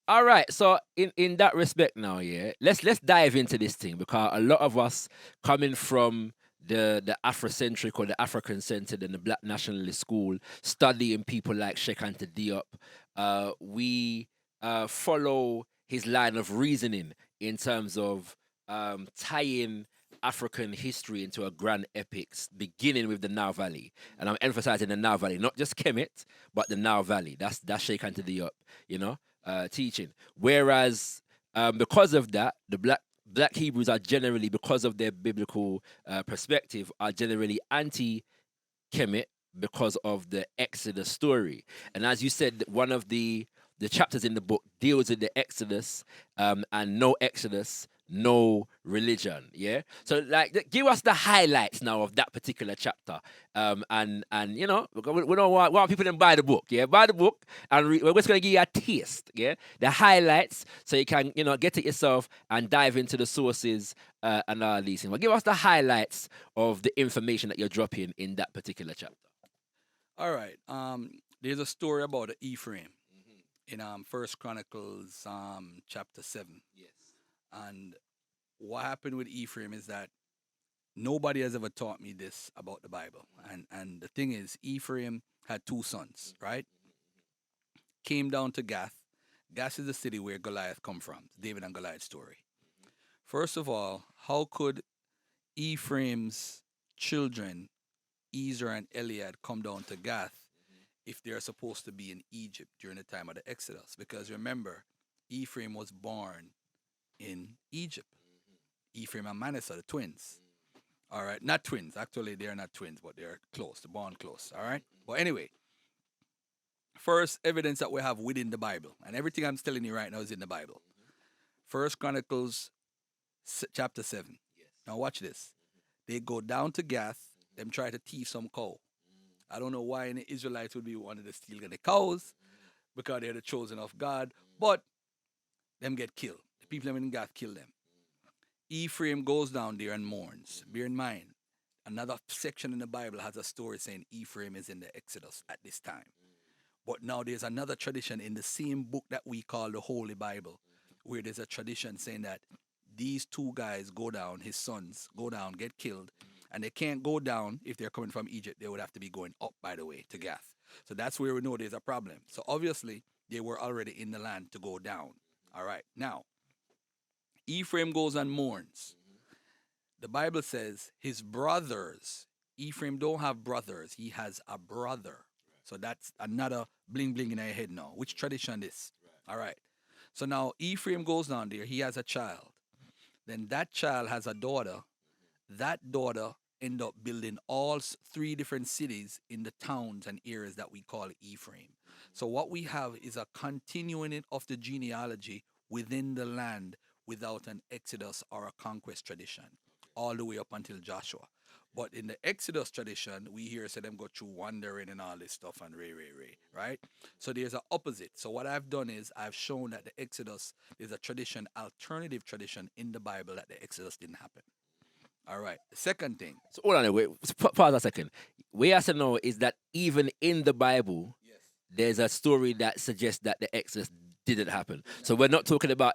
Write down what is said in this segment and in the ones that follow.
All right, so in that respect now, yeah, let's dive into this thing because a lot of us coming from the Afrocentric or the African centered and the Black nationalist school, studying people like Sheikh Anta Diop, we follow his line of reasoning in terms of tying African history into a grand epics, beginning with the Nile Valley, and I'm emphasizing the Nile Valley, not just Kemet, but the Nile Valley. That's Sheikh Anta Diop, you know teaching. Whereas because of that, the Black Hebrews are generally, because of their biblical perspective, are generally anti Kemet because of the Exodus story. And as you said, one of the chapters in the book deals with the Exodus, and no Exodus, no religion. Yeah. So like, give us the highlights now of that particular chapter. And we don't want people to buy the book. Yeah, buy the book and we're just gonna give you a taste. Yeah, the highlights so you can get it yourself and dive into the sources and all these things. But give us the highlights of the information that you're dropping in that particular chapter. All right. There's a story about Ephraim in First Chronicles chapter 7. Yes. And what happened with Ephraim is that nobody has ever taught me this about the Bible. And the thing is, Ephraim had two sons, right? Came down to Gath. Gath is the city where Goliath come from. David and Goliath story. First of all, how could Ephraim's children, Ezer and Eliad, come down to Gath if they're supposed to be in Egypt during the time of the Exodus? Because remember, Ephraim was born in Egypt. Ephraim and Manasseh, the twins. All right, not twins. Actually, they're not twins, but they're close. They're born close. All right. But anyway, first evidence that we have within the Bible, and everything I'm telling you right now is in the Bible. First Chronicles chapter 7. Now watch this. They go down to Gath. Them try to thief some cow. I don't know why any Israelites would be wanting to steal the cows because they're the chosen of God, but them get killed. The people in Gath kill them. Ephraim goes down there and mourns. Bear in mind, another section in the Bible has a story saying Ephraim is in the Exodus at this time. But now there's another tradition in the same book that we call the Holy Bible, where there's a tradition saying that these two guys go down, his sons go down, get killed, and they can't go down if they're coming from Egypt. They would have to be going up, by the way, to Gath. So that's where we know there's a problem. So obviously, they were already in the land to go down. All right. Now, Ephraim goes and mourns. The Bible says his brothers, Ephraim don't have brothers, he has a brother. So that's another bling bling in our head now. Which tradition is? All right. So now Ephraim goes down there, he has a child. Then that child has a daughter. That daughter end up building all three different cities in the towns and areas that we call Ephraim. So what we have is a continuing of the genealogy within the land without an exodus or a conquest tradition, all the way up until Joshua. But in the Exodus tradition, we hear say them go through wandering and all this stuff and right? So there's an opposite. So what I've done is I've shown that the Exodus is a tradition, alternative tradition in the Bible that the Exodus didn't happen. All right. The second thing. So hold on, wait, pause a second. We have to know is that even in the Bible, there's a story that suggests that the Exodus didn't happen. So we're not talking about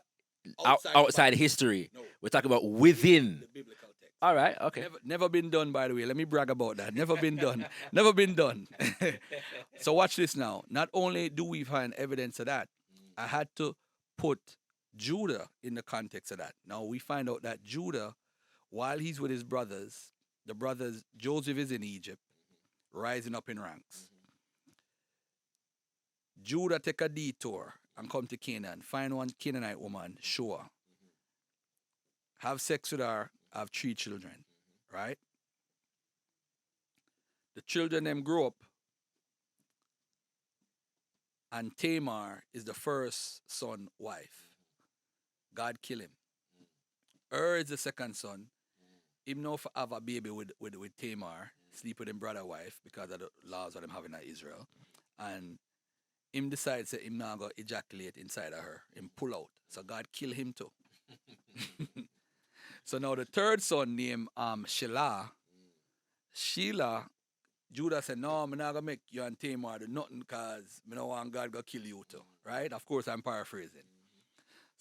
outside history. No. We're talking about within. The biblical text. All right, okay. Never been done, by the way. Let me brag about that. Never been done. Never been done. So watch this now. Not only do we find evidence of that, I had to put Judah in the context of that. Now we find out that Judah, while he's with his brothers, the brothers, Joseph is in Egypt, rising up in ranks. Judah take a detour and come to Canaan, find one Canaanite woman, Shua, have sex with her, have 3 children, right? The children them grow up, and Tamar is the first son wife. God kill him. Is the second son. Him no have a baby with Tamar, sleep with him brother wife because of the laws that them having in Israel. And him decides that him not go ejaculate inside of her. Him pull out. So God kill him too. So now the third son named Shelah. Sheila, Judah said, no, I'm not gonna make you and Tamar do nothing because I don't want God to kill you too. Right? Of course I'm paraphrasing.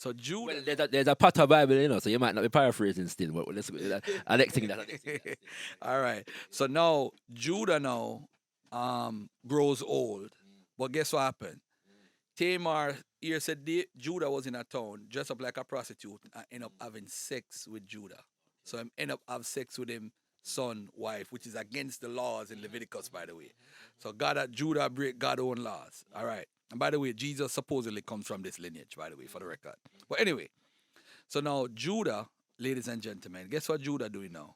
So Judah. Well, there's a part of Bible, you know, so you might not be paraphrasing still, but let's go. I next thing that. All right. So now Judah now grows old. But guess what happened? Tamar here said Judah was in a town, dressed up like a prostitute, and end up having sex with Judah. So him end up have sex with him son, wife, which is against the laws in Leviticus, by the way. So Judah break God's own laws. All right. And by the way, Jesus supposedly comes from this lineage, by the way, for the record. But anyway, so now Judah, ladies and gentlemen, guess what Judah doing now?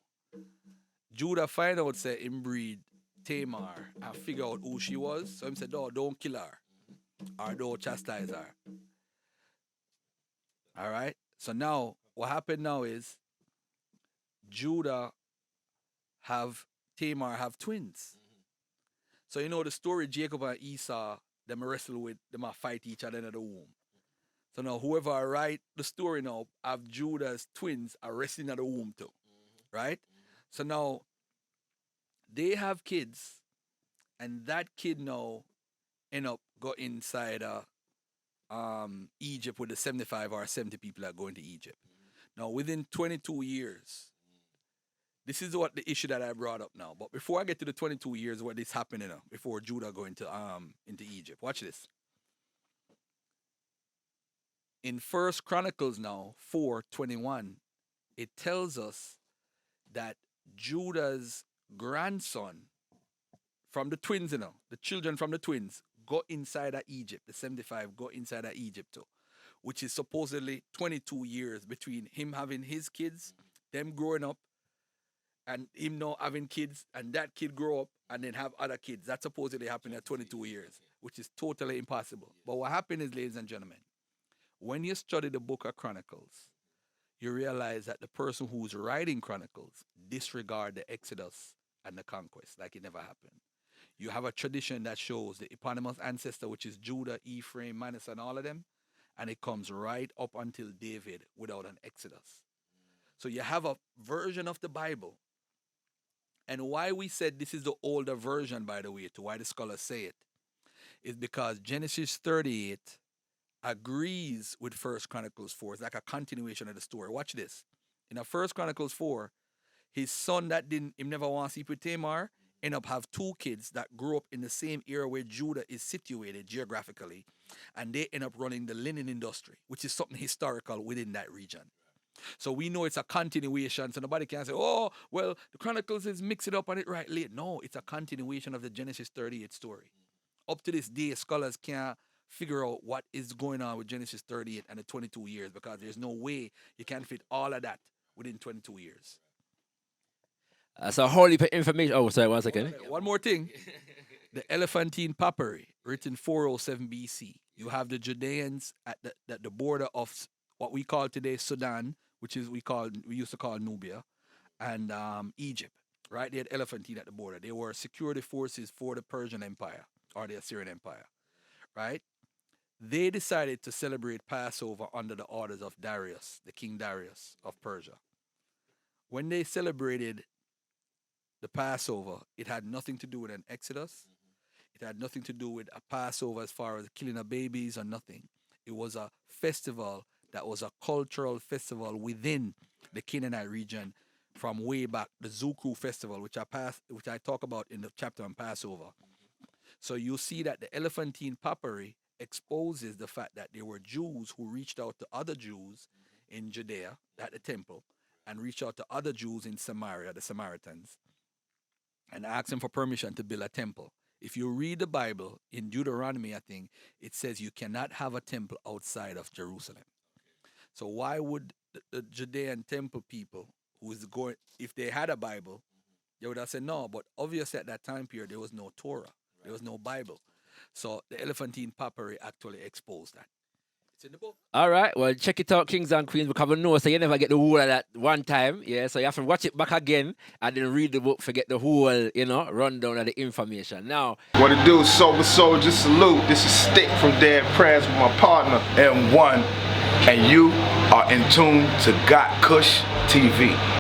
Judah find out say him breed Tamar and figure out who she was. So him said, no, don't kill her or don't chastise her. All right. So now what happened now is Judah have Tamar have twins. So you know the story Jacob and Esau, them wrestle with them fight each other in the womb. So now whoever write the story now have Judah's twins are wrestling at the womb too. Right? So now they have kids, and that kid now end up go inside Egypt with the 75 or 70 people that go into Egypt. Now within 22 years, this is what the issue that I brought up now. But before I get to the 22 years what is happening now, before Judah go into Egypt, watch this. In First Chronicles now 4:21, it tells us that Judah's grandson from the twins, you know, the children from the twins, go inside of Egypt. The 75 go inside of Egypt too, which is supposedly 22 years between him having his kids, them growing up, and him now having kids, and that kid grow up and then have other kids. That supposedly happened at 22 years, which is totally impossible. But what happened is, ladies and gentlemen, when you study the book of Chronicles, you realize that the person who's writing Chronicles disregard the Exodus and the conquest like it never happened. You have a tradition that shows the eponymous ancestor, which is Judah, Ephraim, Manasseh, and all of them, and it comes right up until David without an Exodus. So you have a version of the Bible. And why we said this is the older version, by the way, to why the scholars say it, is because Genesis 38 agrees with First Chronicles 4. It's like a continuation of the story. Watch this. In First Chronicles 4, his son that him never want to sleep with Tamar, end up have two kids that grew up in the same era where Judah is situated geographically, and they end up running the linen industry, which is something historical within that region. So we know it's a continuation, so nobody can say, oh, well, the Chronicles is mix it up on it right late. No, it's a continuation of the Genesis 38 story. Up to this day, scholars can't figure out what is going on with Genesis 38 and the 22 years, because there's no way you can fit all of that within 22 years. That's a whole heap of information. Oh, sorry, 1 second. One more thing. The Elephantine Papyri, written 407 BC. You have the Judeans at the border of what we call today Sudan, which is we used to call Nubia, and Egypt. Right? They had Elephantine at the border. They were security forces for the Persian Empire or the Assyrian Empire. Right? They decided to celebrate Passover under the orders of Darius, the King Darius of Persia. When they celebrated the Passover, it had nothing to do with an Exodus. It had nothing to do with a Passover as far as killing of babies or nothing. It was a festival that was a cultural festival within the Canaanite region from way back, the Zukru festival, which I talk about in the chapter on Passover. So you see that the Elephantine Papyri exposes the fact that there were Jews who reached out to other Jews in Judea at the temple, and reached out to other Jews in Samaria, the Samaritans, and asked them for permission to build a temple. If you read the Bible, in Deuteronomy, I think, it says you cannot have a temple outside of Jerusalem. So why would the Judean temple people, who is going, if they had a Bible, they would have said no, but obviously at that time period, there was no Torah, there was no Bible. So the Elephantine Papyri actually exposed that. It's in the book. All right, well, check it out, Kings and Queens, because we know so you never get the whole of that one time. Yeah, so you have to watch it back again and then read the book to get the whole, rundown of the information. Now, what it do, Sober Soldier, salute. This is Stick from Dead Prayers with my partner, M1, and you are in tune to GotkushTV.